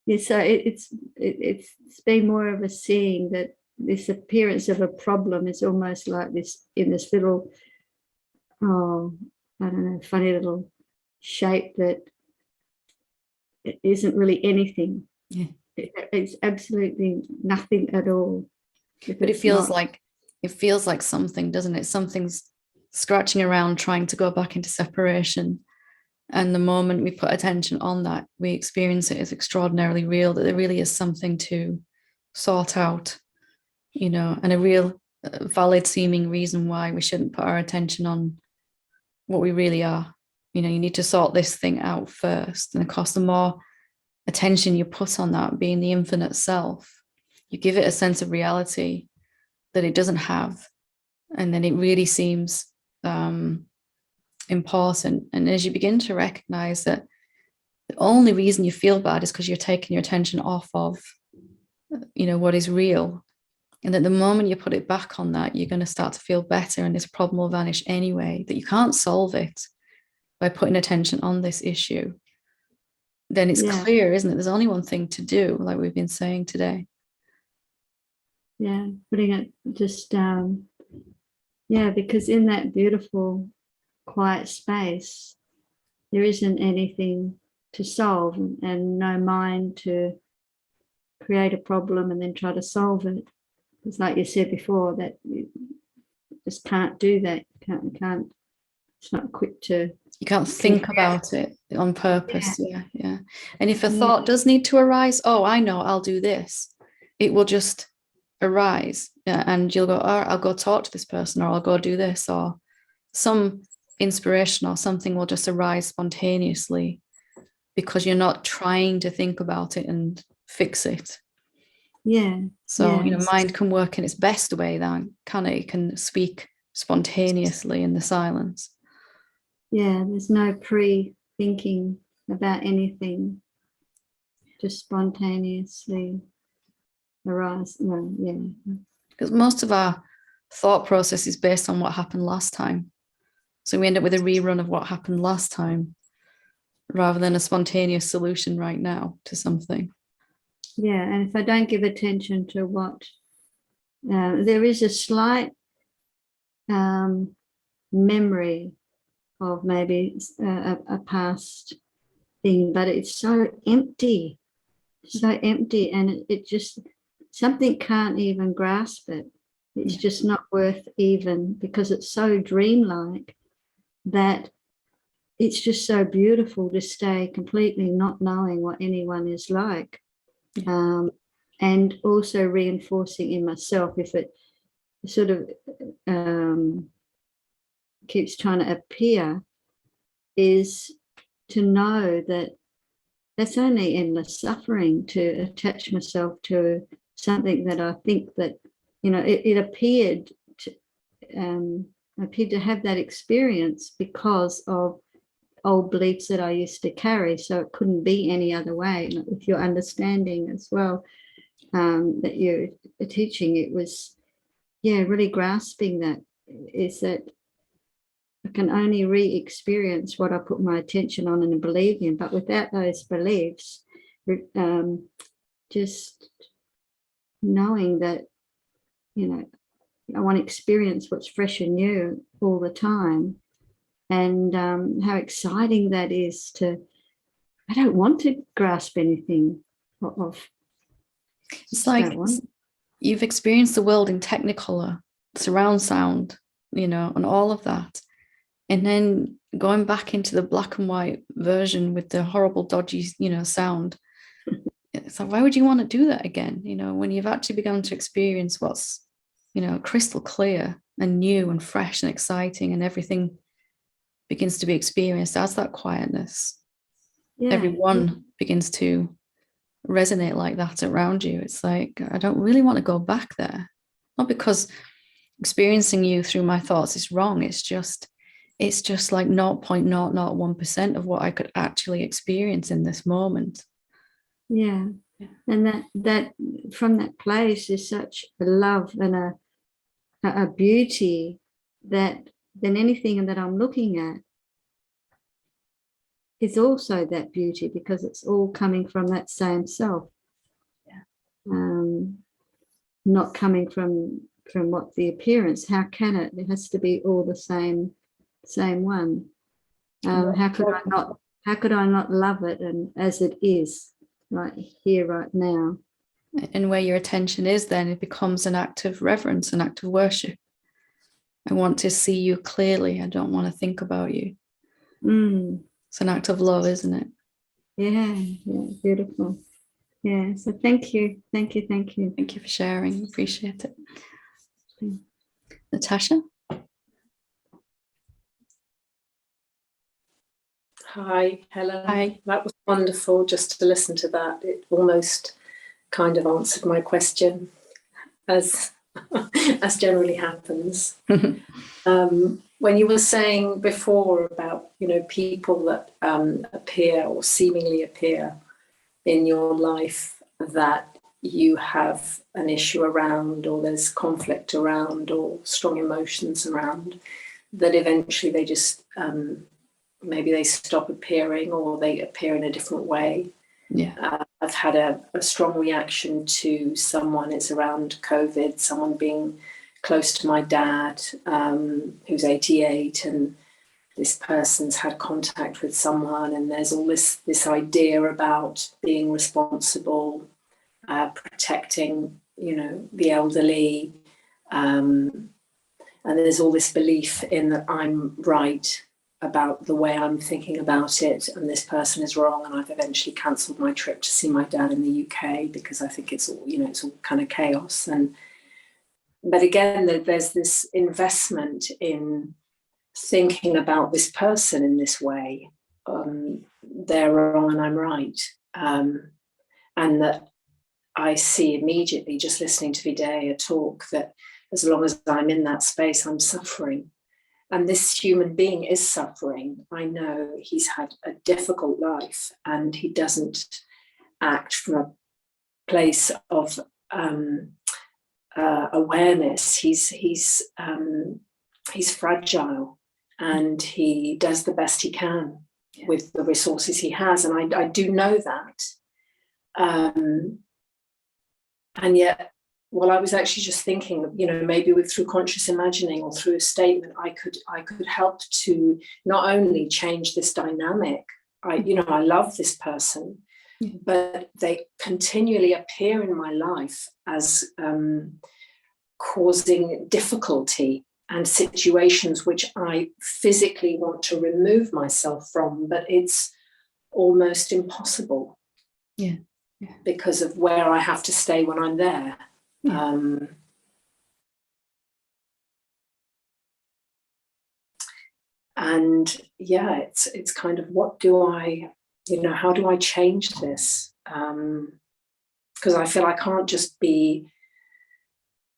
yeah, so it's been more of a seeing that this appearance of a problem is almost like this, in this little, I don't know, funny little shape that it isn't really anything. Yeah. It's absolutely nothing at all. But it feels like something, doesn't it? Something's scratching around trying to go back into separation. And the moment we put attention on that, we experience it as extraordinarily real, that there really is something to sort out, and a real valid seeming reason why we shouldn't put our attention on what we really are. You need to sort this thing out first. And of course, the more attention you put on that being the infinite self, you give it a sense of reality that it doesn't have. And then it really seems important. And as you begin to recognize that the only reason you feel bad is because you're taking your attention off of, what is real. And that the moment you put it back on that, you're going to start to feel better, and this problem will vanish anyway, that you can't solve it by putting attention on this issue. Then it's clear, isn't it? There's only one thing to do, like we've been saying today. Yeah, putting it just, because in that beautiful, quiet space, there isn't anything to solve, and no mind to create a problem and then try to solve it. It's like you said before, that you just can't do that. Can't. It's not quick to. You can't think about it on purpose. Yeah. And if a thought does need to arise, oh, I know, I'll do this. It will just arise, and you'll go, oh, I'll go talk to this person, or I'll go do this, or some inspiration or something will just arise spontaneously because you're not trying to think about it and fix it. Yeah. So, mind can work in its best way, then, can it? It can speak spontaneously in the silence. Yeah, there's no pre-thinking about anything, just spontaneously arise. Well, yeah. Because most of our thought process is based on what happened last time. So we end up with a rerun of what happened last time rather than a spontaneous solution right now to something. Yeah, and if I don't give attention to what, there is a slight memory of maybe a past thing, but it's so empty, and it just, something can't even grasp it. It's just not worth even, because it's so dreamlike that it's just so beautiful to stay completely not knowing what anyone is like. And also reinforcing in myself, if it sort of keeps trying to appear, is to know that that's only endless suffering, to attach myself to something that I think that, it appeared to have that experience because of old beliefs that I used to carry. So it couldn't be any other way. With your understanding as well, that you're teaching, it was, really grasping that, is that I can only re-experience what I put my attention on and believe in. But without those beliefs, just knowing that, I want to experience what's fresh and new all the time. And how exciting that is I don't want to grasp anything of. It's like you've experienced the world in Technicolor, surround sound, and all of that. And then going back into the black and white version with the horrible, dodgy, sound. It's like, why would you want to do that again? When you've actually begun to experience what's, crystal clear and new and fresh and exciting, and everything begins to be experienced as that quietness. Everyone begins to resonate like that around you. It's like, I don't really want to go back there. Not because experiencing you through my thoughts is wrong. It's just like 0.001% of what I could actually experience in this moment. Yeah. And that from that place is such a love and a beauty that then anything that I'm looking at is also that beauty, because it's all coming from that same self. Not coming from what the appearance. How can it? It has to be all the same one. How could I not love it, and as it is right here, right now? And where your attention is, then it becomes an act of reverence, an act of worship. I want to see you clearly. I don't want to think about you. It's an act of love, isn't it? Yeah, beautiful. Yeah, so thank you. Thank you for sharing. Appreciate it. Natasha? Hi, Helen. Hi. That was wonderful just to listen to that. It almost kind of answered my question, as generally happens. When you were saying before about, people that appear or seemingly appear in your life that you have an issue around, or there's conflict around, or strong emotions around, that eventually they just maybe they stop appearing, or they appear in a different way. I've had a strong reaction to someone. It's around COVID, someone being close to my dad, who's 88, and this person's had contact with someone, and there's all this idea about being responsible, protecting, the elderly, and there's all this belief in that I'm right about the way I'm thinking about it, and this person is wrong, and I've eventually cancelled my trip to see my dad in the UK because I think it's all, it's all kind of chaos. But again, there's this investment in thinking about this person in this way. They're wrong and I'm right. And that I see immediately, just listening to Vidya talk, that as long as I'm in that space, I'm suffering. And this human being is suffering. I know he's had a difficult life, and he doesn't act from a place of awareness. He's fragile, and he does the best he can with the resources he has. And I do know that. And yet, well, I was actually just thinking, maybe through conscious imagining or through a statement, I could help to not only change this dynamic. I love this person, but they continually appear in my life as causing difficulty and situations which I physically want to remove myself from, but it's almost impossible. Yeah. Because of where I have to stay when I'm there. Yeah. And yeah, it's kind of, what do I, how do I change this? Because I feel I can't just be,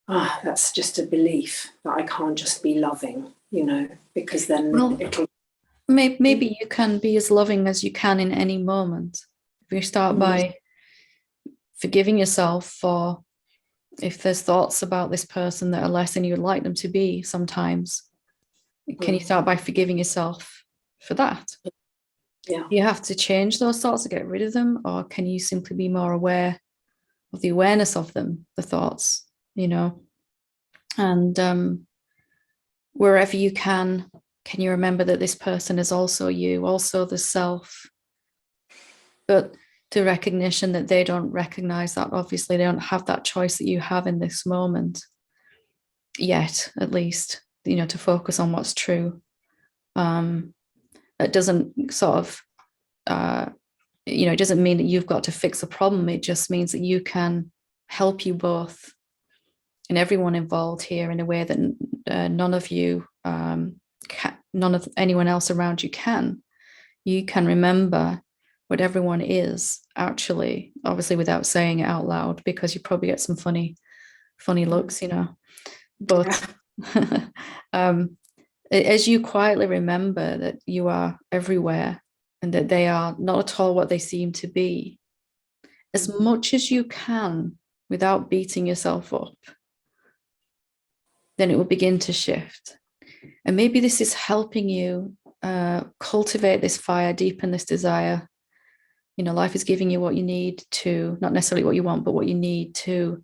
that's just a belief that I can't just be loving, because then it'll... Maybe you can be as loving as you can in any moment. If you start by forgiving yourself for, if there's thoughts about this person that are less than you'd like them to be sometimes, can you start by forgiving yourself for that? Yeah. You have to change those thoughts to get rid of them, or can you simply be more aware of the awareness of them, the thoughts, and wherever you can you remember that this person is also you, also the self, but the recognition that they don't recognize that. Obviously, they don't have that choice that you have in this moment yet, at least, to focus on what's true. It doesn't sort of, it doesn't mean that you've got to fix a problem. It just means that you can help you both and everyone involved here in a way that none of you, none of anyone else around you can. You can remember what everyone is actually, obviously without saying it out loud, because you probably get some funny looks, but as you quietly remember that you are everywhere and that they are not at all what they seem to be, as much as you can without beating yourself up, then it will begin to shift. And maybe this is helping you cultivate this fire, deepen this desire. Life is giving you what you need to, not necessarily what you want, but what you need to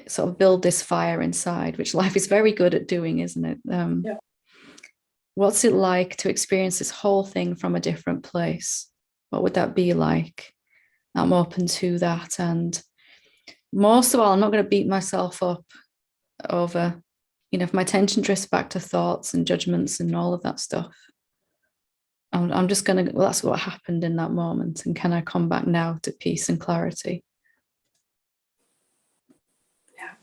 sort of build this fire inside, which life is very good at doing, isn't it? Yeah. What's it like to experience this whole thing from a different place? What would that be like? I'm open to that. And most of all, I'm not going to beat myself up over, if my attention drifts back to thoughts and judgments and all of that stuff. I'm just going to, well, that's what happened in that moment. And can I come back now to peace and clarity? Yeah.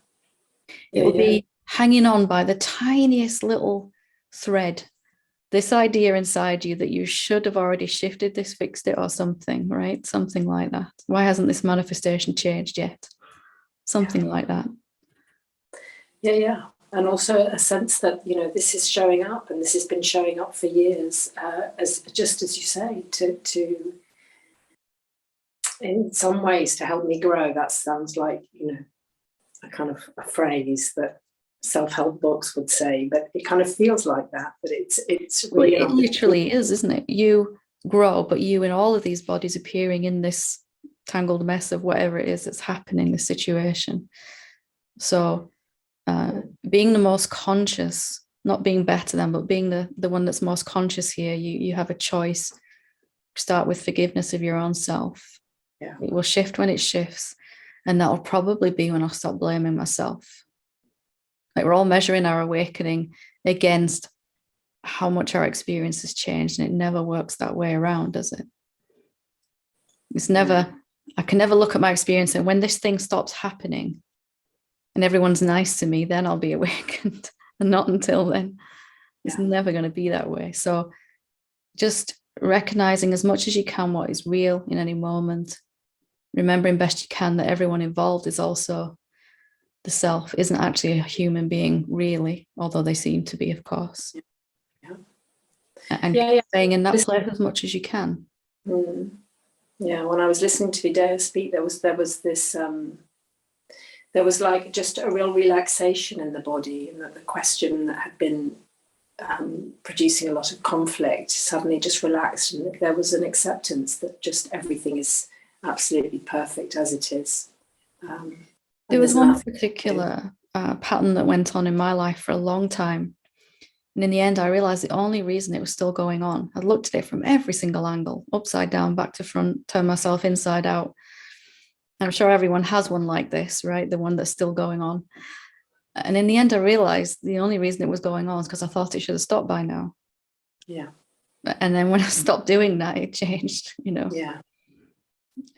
It will be hanging on by the tiniest little thread. This idea inside you that you should have already shifted this, fixed it, or something, right? Something like that. Why hasn't this manifestation changed yet? Something like that. Yeah. And also a sense that, this is showing up, and this has been showing up for years, as you say, to in some ways to help me grow. That sounds like, a kind of a phrase that self-help books would say, but it kind of feels like that, but it's really... Well, it literally is, isn't it? You grow, but you in all of these bodies appearing in this tangled mess of whatever it is that's happening, the situation. So being the most conscious not being better than, but being the one that's most conscious here. You have a choice. Start with forgiveness of your own self. Yeah. It will shift when it shifts. And that'll probably be when I'll stop blaming myself. Like, we're all measuring our awakening against how much our experience has changed. And it never works that way around, does it? It's never, I can never look at my experience and when this thing stops happening and everyone's nice to me, then I'll be awakened. And not until then. It's never going to be that way. So just recognizing as much as you can what is real in any moment, remembering best you can that everyone involved is also the self, isn't actually a human being really, although they seem to be, of course. And staying in that place as much as you can. Yeah, when I was listening to Vidya speak, there was this there was like just a real relaxation in the body, and that the question that had been producing a lot of conflict suddenly just relaxed, and there was an acceptance that just everything is absolutely perfect as it is. There was one particular pattern that went on in my life for a long time. And in the end, I realized the only reason it was still going on, I looked at it from every single angle, upside down, back to front, turned myself inside out. I'm sure everyone has one like this, right? The one that's still going on. And in the end, I realized the only reason it was going on is because I thought it should have stopped by now. Yeah. And then when I stopped doing that, it changed, Yeah.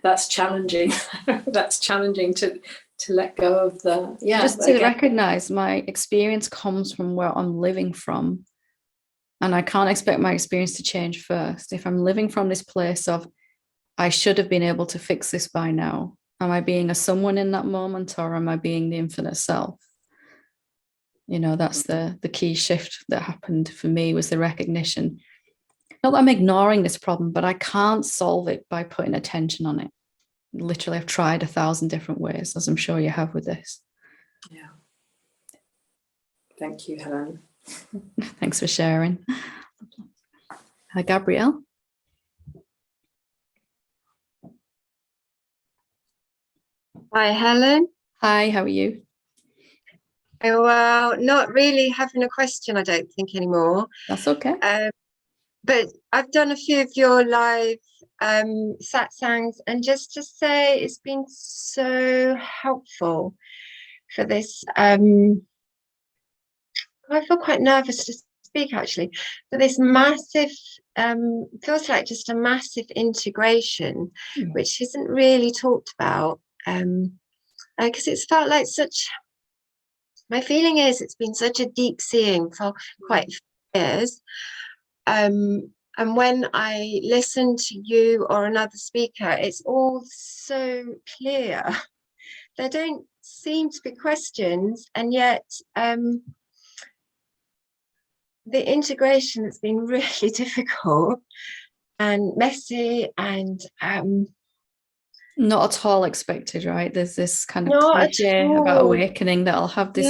That's challenging. That's challenging to let go of the, just to recognize my experience comes from where I'm living from. And I can't expect my experience to change first. If I'm living from this place of, I should have been able to fix this by now, am I being a someone in that moment, or am I being the infinite self? That's the key shift that happened for me, was the recognition. Not that I'm ignoring this problem, but I can't solve it by putting attention on it. Literally, I've tried 1,000 different ways, as I'm sure you have with this. Yeah. Thank you, Helen. Thanks for sharing. Hi, Gabrielle. Hi, Helen. Hi, how are you? Well, not really having a question, I don't think, anymore. That's okay. But I've done a few of your live satsangs, and just to say it's been so helpful for this. I feel quite nervous to speak, actually, for this massive, feels like just a massive integration, which isn't really talked about, because it's felt like such, my feeling is it's been such a deep seeing for quite a few years. And when I listen to you or another speaker, it's all so clear. There don't seem to be questions, and yet the integration has been really difficult and messy and not at all expected, right? There's this kind of not cliche at all about awakening that I'll have this,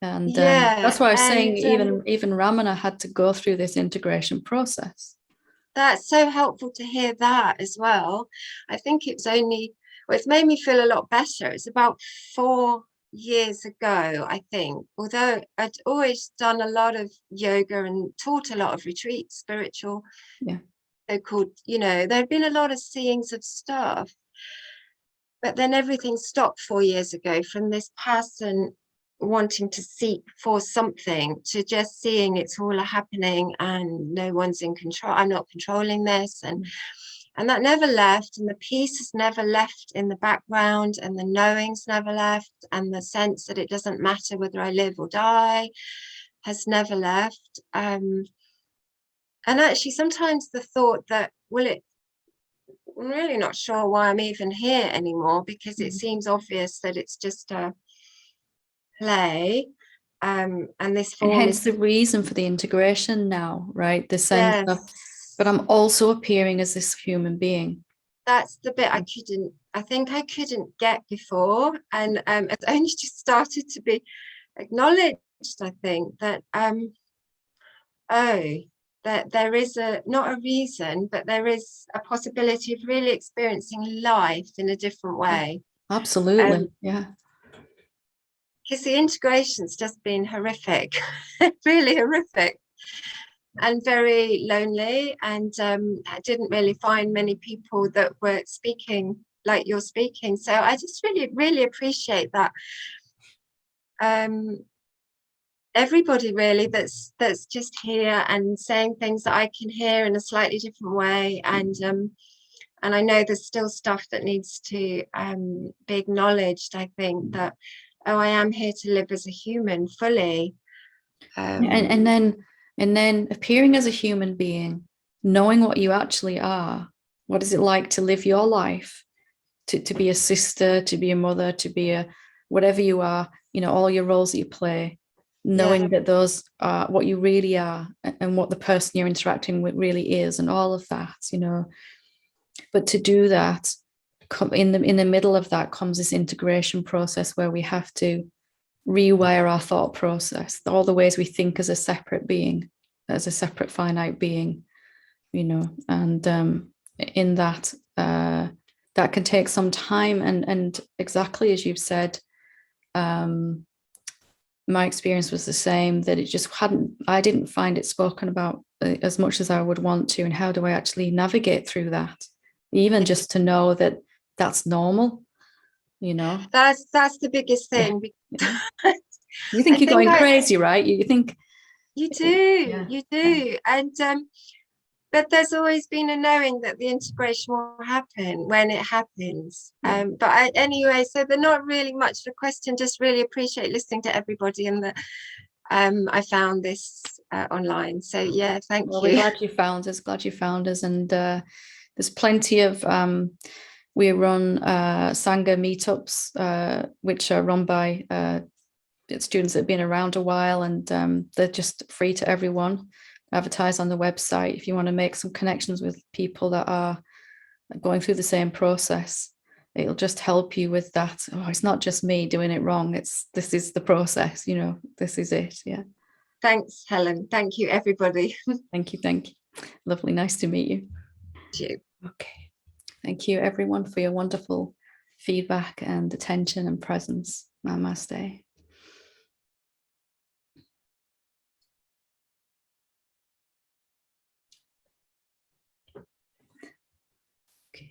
that's why I was saying even Ramana had to go through this integration process. That's so helpful to hear that as well. I think it's made me feel a lot better. It's about 4 years ago, I think, although I'd always done a lot of yoga and taught a lot of retreats, spiritual, so-called, there'd been a lot of seeings of stuff. But then everything stopped 4 years ago, from this person wanting to seek for something to just seeing it's all happening and no one's in control. I'm not controlling this, and that never left, and the peace has never left in the background, and the knowing's never left, and the sense that it doesn't matter whether I live or die has never left. And actually sometimes the thought that, I'm really not sure why I'm even here anymore, because it seems obvious that it's just a play, and this form hence the reason for the integration now, right? The sense of, but I'm also appearing as this human being. That's the bit I couldn't get before, and it's only just started to be acknowledged, I think, that that there is not a reason, but there is a possibility of really experiencing life in a different way. Absolutely. Yeah. because the integration's just been horrific, really horrific, and very lonely, and I didn't really find many people that were speaking like you're speaking. So I just really appreciate that. Everybody really that's just here and saying things that I can hear in a slightly different way, and I know there's still stuff that needs to be acknowledged. I think that, oh, I am here to live as a human fully. And then appearing as a human being, knowing what you actually are. What is it like to live your life, to be a sister, to be a mother, to be a whatever you are, you know, all your roles that you play, knowing that those are what you really are, and what the person you're interacting with really is, and all of that, you know. But to do that, in the middle of that comes this integration process where we have to rewire our thought process, all the ways we think as a separate being, as a separate finite being, you know. And in that, that can take some time, and exactly as you've said, my experience was the same, that it just I didn't find it spoken about as much as I would want to. And how do I actually navigate through that, even just to know that that's normal, you know. That's the biggest thing. Yeah. You think you're going crazy, right? You think you do, yeah. you do. And but there's always been a knowing that the integration will happen when it happens. But anyway, so they're not really much of a question, just really appreciate listening to everybody, and that I found this online. So yeah, thank you. We're glad you found us, and there's plenty of we run Sangha meetups, which are run by students that have been around a while, and they're just free to everyone. Advertise on the website if you want to make some connections with people that are going through the same process. It'll just help you with that. Oh, it's not just me doing it wrong. This is the process, you know. This is it. Yeah. Thanks, Helen. Thank you, everybody. Thank you. Lovely. Nice to meet you. Thank you. Okay. Thank you, everyone, for your wonderful feedback and attention and presence. Namaste. Okay.